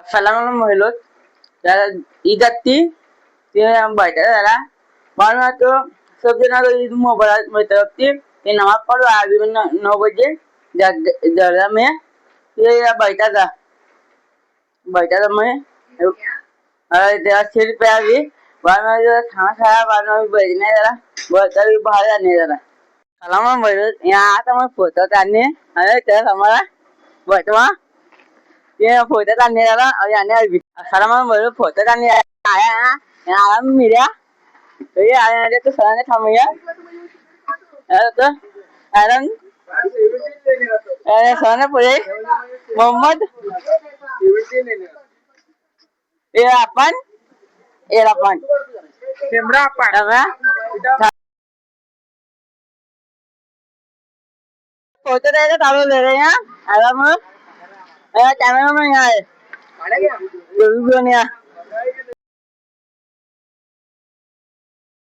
सलाम महिलो त्याला ईद असती ते बैठा झाला म्हणून तो सब जना ईद मोबाइल मित्र होती ते नमाज पढ़ो अभी 9 बजे जरा में ये बैठा था मैं अरे तेरा सिर पे अभी बाद में जो खाना खाया बाद में बैठने जरा बहुत अभी बाहर जाने जरा सलाम महिलो यहाँ आता मैं फोटो काटने अरे तेरा हमारा बैठवा ये फोटो काटने जरा और जाने अभी सलाम महिलो फोटो काटने आया यहाँ मिला तो ये आया तो सर ने थामिया तो आयरन सर ने पूछे मोहम्मद ये अपन कैमरा फोटो रहेगा चालू ले रहे हैं आराम कैमरा में यहाँ है